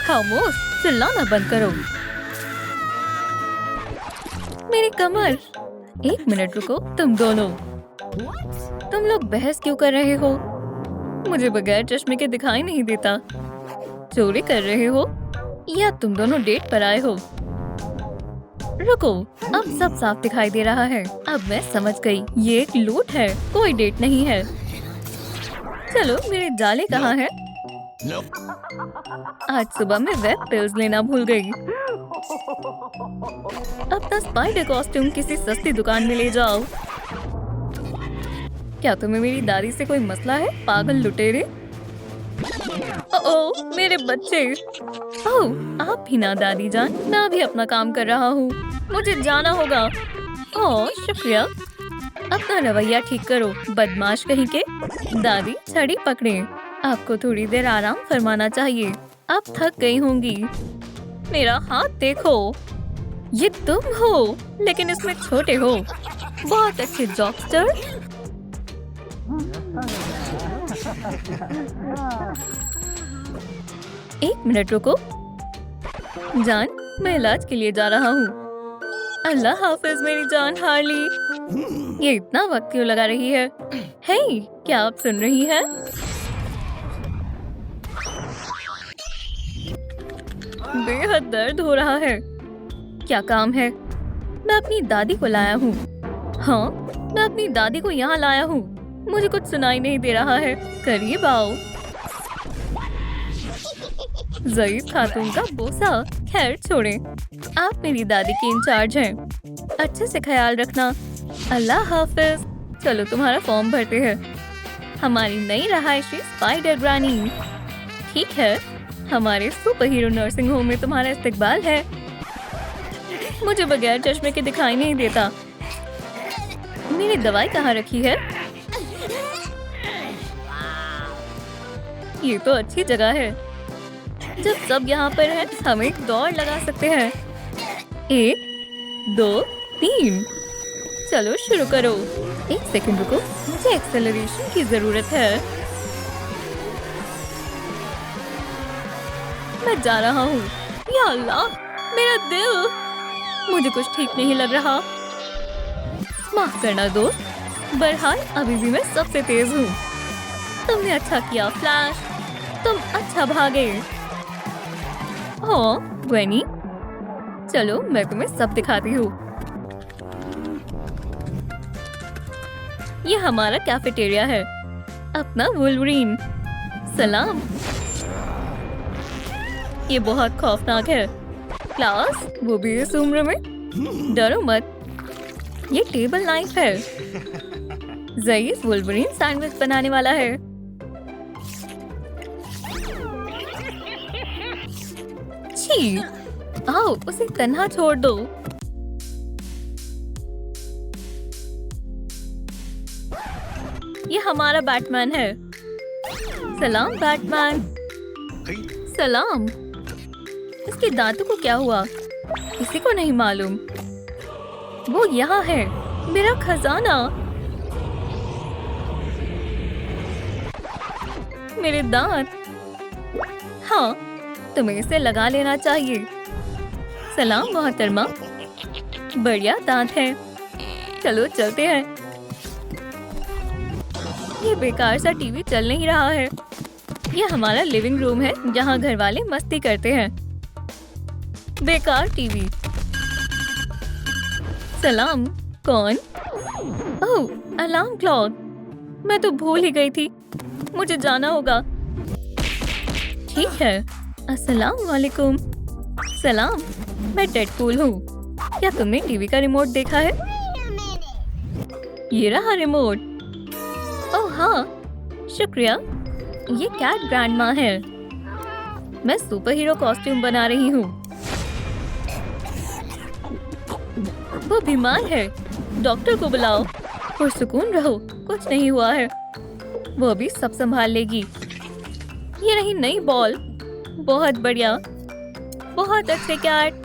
खामोश, चिल्लाना बंद करो। मेरी कमर। एक मिनट रुको, तुम दोनों। तुम लोग बहस क्यों कर रहे हो? मुझे बगैर चश्मे के दिखाई नहीं देता। चोरी कर रहे हो या तुम दोनों डेट पर आए हो? रुको, अब सब साफ दिखाई दे रहा है। अब मैं समझ गई, ये एक लूट है, कोई डेट नहीं है। चलो, मेरे जाले कहाँ हैं? आज सुबह मैं वेब पिल्स लेना भूल गई। अपना स्पाइडर कॉस्ट्यूम किसी सस्ती दुकान में ले जाओ। क्या तुम्हें मेरी दादी से कोई मसला है, पागल लुटेरे? ओह, मेरे बच्चे। ओह, आप भी ना दादी जान, मैं अभी अपना काम कर रहा हूँ, मुझे जाना होगा। ओह, शुक्रिया। अपना रवैया ठीक करो, बदमाश कहीं के। दादी, छड़ी पकड़े। आपको थोड़ी देर आराम फरमाना चाहिए, आप थक गई होंगी। मेरा हाथ देखो, ये तुम हो, लेकिन इसमें छोटे हो। बहुत अच्छे जॉकस्टर। एक मिनट रुको जान, मैं इलाज के लिए जा रहा हूँ। अल्लाह हाफिज मेरी जान हार्ली। ये इतना वक्त क्यों लगा रही है? हे, क्या आप सुन रही हैं? बेहद दर्द हो रहा है। क्या काम है? मैं अपनी दादी को लाया हूँ। हाँ, मैं अपनी दादी को यहाँ लाया हूँ। मुझे कुछ सुनाई नहीं दे रहा है, करीब आओ। ज़ईफ खातून का बोसा। खैर छोड़े, आप मेरी दादी की इंचार्ज हैं। अच्छे से ख्याल रखना। अल्लाह हाफिज। चलो, तुम्हारा फॉर्म भरते हैं। हमारी नई रहायशी स्पाइडर ग्रानी। ठीक है, हमारे सुपर हीरो नर्सिंग होम में तुम्हारा इस्तकबाल है। मुझे बगैर चश्मे के दिखाई नहीं देता। मेरी दवाई कहाँ रखी है? ये तो अच्छी जगह है। जब सब यहाँ पर हैं, हम एक दौड़ लगा सकते हैं। 1, 2, 3। चलो शुरू करो। एक सेकंड रुको, मुझे एक्सेलरेशन की जरूरत है। मैं जा रहा हूँ। या अल्लाह, मेरा दिल। मुझे कुछ ठीक नहीं लग रहा। माफ करना दोस्त, बहरहाल अभी भी मैं सबसे तेज हूँ। तुमने अच्छा किया फ्लैश, तुम अच्छा भागे। हाँ ग्वेनी, चलो मैं तुम्हें सब दिखाती हूँ। ये हमारा कैफेटेरिया है, अपना वुल्वरीन। सलाम। ये बहुत खौफनाक है। क्लास, वो भी इस उम्र में? डरो मत, ये टेबल नाइफ है। ज़ईफ वुल्वरीन सैंडविच बनाने वाला है। छी, आओ उसे तन्हा छोड़ दो। ये हमारा बैटमैन है। सलाम बैटमैन। सलाम। इसके दांतों को क्या हुआ? किसी को नहीं मालूम। वो यहाँ है, मेरा खजाना। मेरे दांत। हाँ, तुम्हें इसे लगा लेना चाहिए। सलाम मोहतरमा, बढ़िया दांत है। चलो चलते हैं। ये बेकार सा टीवी चल नहीं रहा है। ये हमारा लिविंग रूम है, जहाँ घर वाले मस्ती करते हैं। बेकार टीवी। सलाम, कौन? ओह, अलार्म क्लॉक। मैं तो भूल ही गई थी, मुझे जाना होगा। ठीक है, अस्सलाम वालेकुम। सलाम, मैं डेडपूल हूँ। क्या तुमने टीवी का रिमोट देखा है? ये रहा रिमोट। ओह हाँ, शुक्रिया। ये कैट ग्रैंडमा है। मैं सुपर हीरो कॉस्ट्यूम बना रही हूँ। वो बीमार है, डॉक्टर को बुलाओ। पुरसुकून रहो, कुछ नहीं हुआ है। वो भी सब संभाल लेगी। ये रही नई बॉल। बहुत बढ़िया, बहुत अच्छे कैट।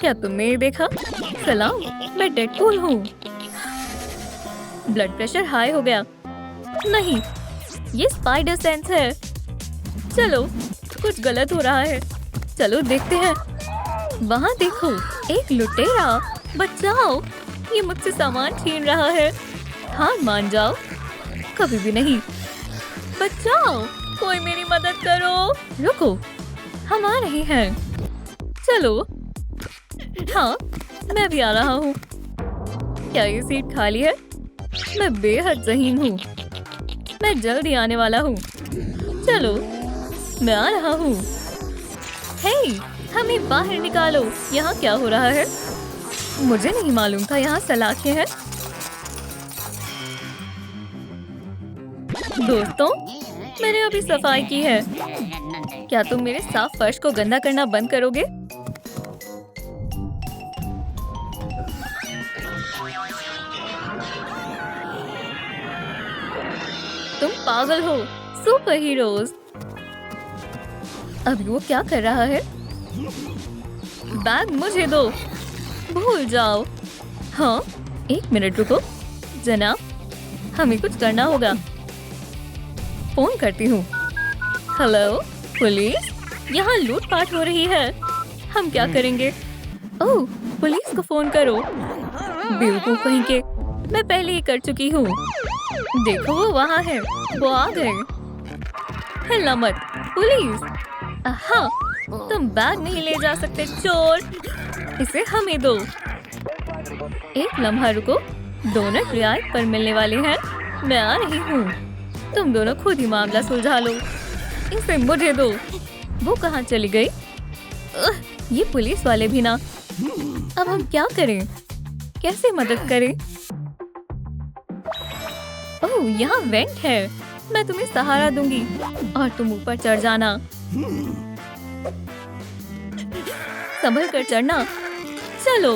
क्या तुमने ये देखा? सलाम, मैं डेडपूल हूँ। ब्लड प्रेशर हाई हो गया। नहीं, ये स्पाइडर सेंस है। चलो, कुछ गलत हो रहा है। चलो देखते हैं। वहाँ देखो, एक लुटेरा। बचाओ, ये मुझसे सामान छीन रहा है। हाँ, मान जाओ। कभी भी नहीं। बचाओ, कोई मेरी मदद करो। रुको, हम आ रहे हैं। चलो। हाँ, मैं भी आ रहा हूँ। क्या ये सीट खाली है? मैं बेहद ज़हीन हूँ। मैं जल्दी आने वाला हूँ। चलो, मैं आ रहा हूँ। हे, हमें बाहर निकालो। यहाँ क्या हो रहा है? मुझे नहीं मालूम था यहाँ सलाखें हैं। दोस्तों, मैंने अभी सफाई की है। क्या तुम मेरे साफ फर्श को गंदा करना बंद करोगे? तुम पागल हो। Super heroes. अभी वो क्या कर रहा है? बैग मुझे दो। भूल जाओ। हाँ, एक मिनट रुको। जनाब, हमें कुछ करना होगा। फोन करती हूँ। हेलो पुलिस, यहाँ लूटपाट हो रही है। हम क्या करेंगे? ओह, पुलिस को फोन करो। बेवकूफ कहीं के, मैं पहले ही कर चुकी हूँ। देखो, वो वहाँ है। वो आ गए। हिलना मत। पुलिस। हाँ, तुम बैग नहीं ले जा सकते चोर। इसे हमें दो। एक लम्हा रुको। डोनट रियायत पर मिलने वाले हैं। मैं आ रही हूँ। तुम दोनों खुद ही मामला सुलझा लो। इसे मुझे दो। वो कहाँ चली गई? ये पुलिस वाले भी ना। अब हम क्या करें? कैसे मदद करें? ओह, यहाँ वेंट है। मैं तुम्हें सहारा दूंगी और तुम ऊपर चढ़ जाना। संभल कर चढ़ना। चलो।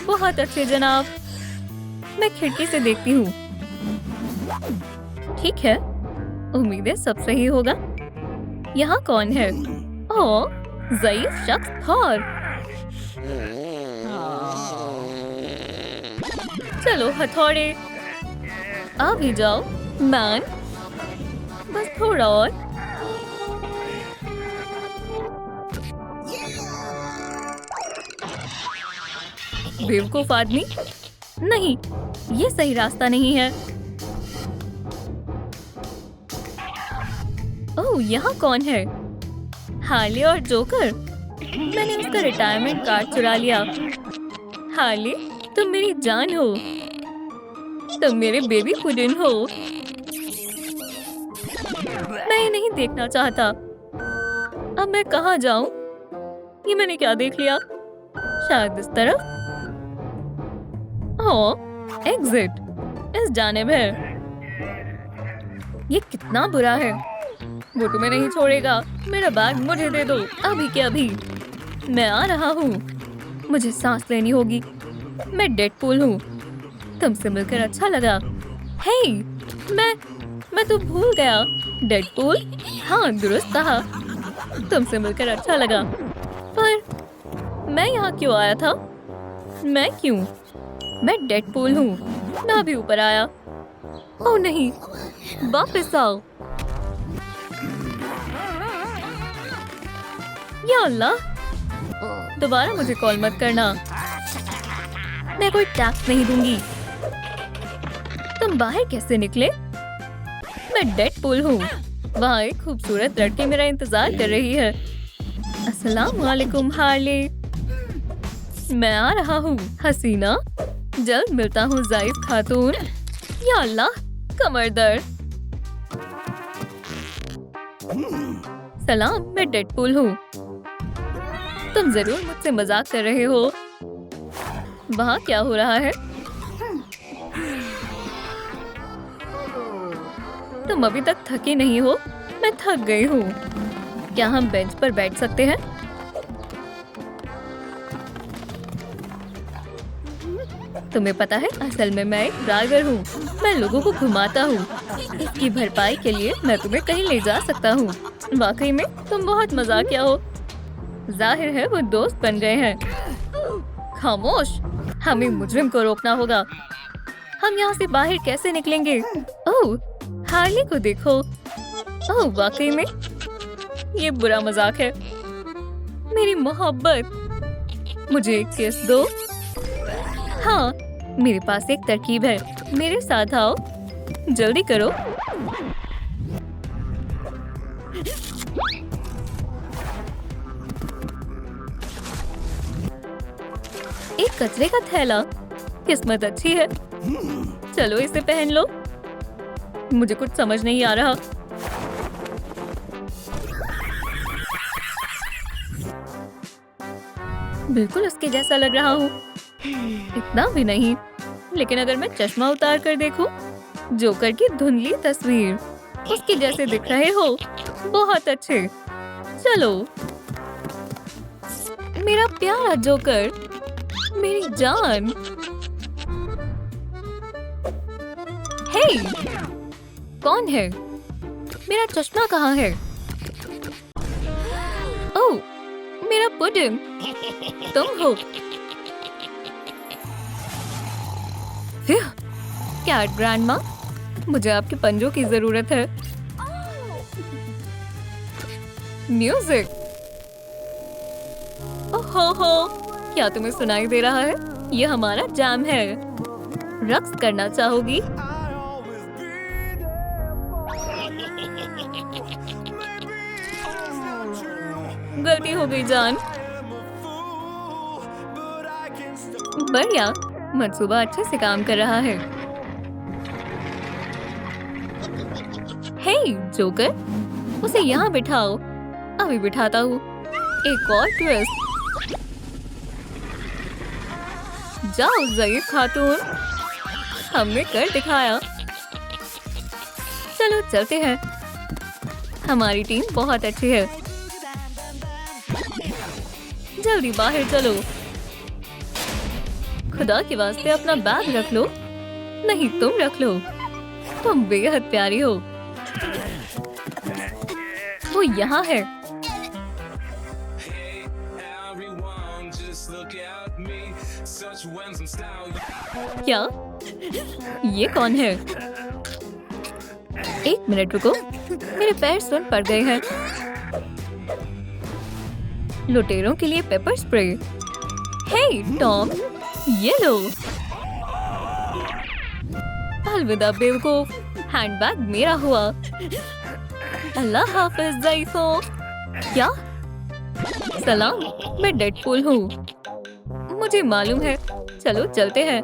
बहुत अच्छे जनाब। मैं खिड़की से देखती हूँ। ठीक है, उम्मीद है सब सही होगा। यहाँ कौन है? ओह, ज़ईफ शख्स थॉर। चलो हथौड़े, आ भी जाओ। मैन, बस थोड़ा और। बेवकूफ आदमी। नहीं, ये सही रास्ता नहीं है। ओह, यहाँ कौन है? हार्ले और जोकर। मैंने उसका रिटायरमेंट कार्ड चुरा लिया। हार्ले, तुम मेरी जान हो। तुम मेरे बेबी पुडिन हो। मैं ये नहीं देखना चाहता। अब मैं कहाँ जाऊँ? ये मैंने क्या देख लिया? शायद इस तरफ। ओह, एग्जिट इस जानिब है। ये कितना बुरा है। वो तुम्हें नहीं छोड़ेगा। मेरा बैग मुझे दे दो, अभी के अभी। मैं आ रहा हूँ। मुझे सांस लेनी होगी। मैं डेडपूल हूँ। तुमसे मिलकर अच्छा लगा। हे, मैं तो भूल गया। डेडपूल? हाँ, दुरुस्त कहा। तुमसे मिलकर अच्छा लगा। पर मैं यहाँ क्यों आया था? मैं क्यों? मैं डेडपूल हूँ। मैं अभी ऊपर आया। ओह नहीं, वापस आओ। या अल्लाह, दोबारा मुझे कॉल मत करना। मैं कोई टैक्स नहीं दूंगी। तुम बाहर कैसे निकले? मैं डेडपूल हूँ। वहाँ एक खूबसूरत लड़की मेरा इंतजार कर रही है। अस्सलाम वालेकुम हार्ले। मैं आ रहा हूँ हसीना। जल्द मिलता हूँ ज़ईफ खातून। या अल्लाह, कमर दर्द। सलाम, मैं डेडपूल हूँ। तुम जरूर मुझसे मजाक कर रहे हो। वहाँ क्या हो रहा है? तुम अभी तक थके नहीं हो? मैं थक गई हूँ। क्या हम बेंच पर बैठ सकते हैं? तुम्हें पता है, असल में मैं एक ड्राइवर हूँ। मैं लोगों को घुमाता हूँ। इसकी भरपाई के लिए मैं तुम्हें कहीं ले जा सकता हूँ। वाकई में तुम बहुत मजाकिया हो। जाहिर है वो दोस्त बन गए हैं। खामोश, हमें मुजरिम को रोकना होगा। हम यहाँ से बाहर कैसे निकलेंगे? ओह, हार्ले को देखो। ओह, वाकई में ये बुरा मजाक है। मेरी मोहब्बत, मुझे एक किस दो। हाँ, मेरे पास एक तरकीब है। मेरे साथ आओ, जल्दी करो। एक कचरे का थैला, किस्मत अच्छी है। चलो इसे पहन लो। मुझे कुछ समझ नहीं आ रहा। बिल्कुल उसके जैसा लग रहा हूँ। इतना भी नहीं, लेकिन अगर मैं चश्मा उतार कर देखूं, जोकर की धुंधली तस्वीर, उसके जैसे दिख रहे हो। बहुत अच्छे। चलो। मेरा प्यारा जोकर, मेरी जान। हे, कौन है? मेरा चश्मा कहाँ है? ओह, मेरा पुडिंग, तुम हो। कैट ग्रैंडमा, मुझे आपके पंजों की जरूरत है। म्यूजिक। ओहो, क्या तुम्हें सुनाई दे रहा है? ये हमारा जैम है। रक्स करना चाहोगी? गलती हो गई जान। बढ़िया, मंसूबा अच्छे से काम कर रहा है। हे जोकर, उसे यहाँ बिठाओ। अभी बिठाता हूँ। एक और ट्विस्ट। जाओ ज़ईफ खातून, हमने कर दिखाया। चलो चलते हैं। हमारी टीम बहुत अच्छी है। जल्दी बाहर चलो। खुदा के वास्ते अपना बैग रख लो। नहीं, तुम रख लो। तुम बेहद प्यारी हो। वो यहाँ है। क्या? ये कौन है? एक मिनट रुको, मेरे पैर सुन पड़ गए हैं। लुटेरों के लिए पेपर स्प्रे। हे टॉम, ये लो। अलविदा बेवकूफ, हैंडबैग मेरा हुआ। अल्लाह हाफिज ज़ईफों। क्या? सलाम, मैं डेडपूल हूँ। मुझे मालूम है। चलो चलते हैं।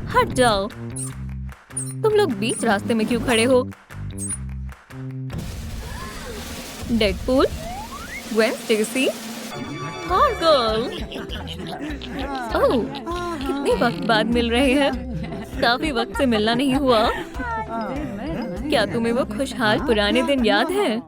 हट जाओ। तुम लोग बीच रास्ते में क्यों खड़े हो? Deadpool, Gwen Stacy, Thor girl. Oh, कितने वक्त बाद मिल रहे हैं। काफी वक्त से मिलना नहीं हुआ। क्या तुम्हें वो खुशहाल पुराने दिन याद हैं?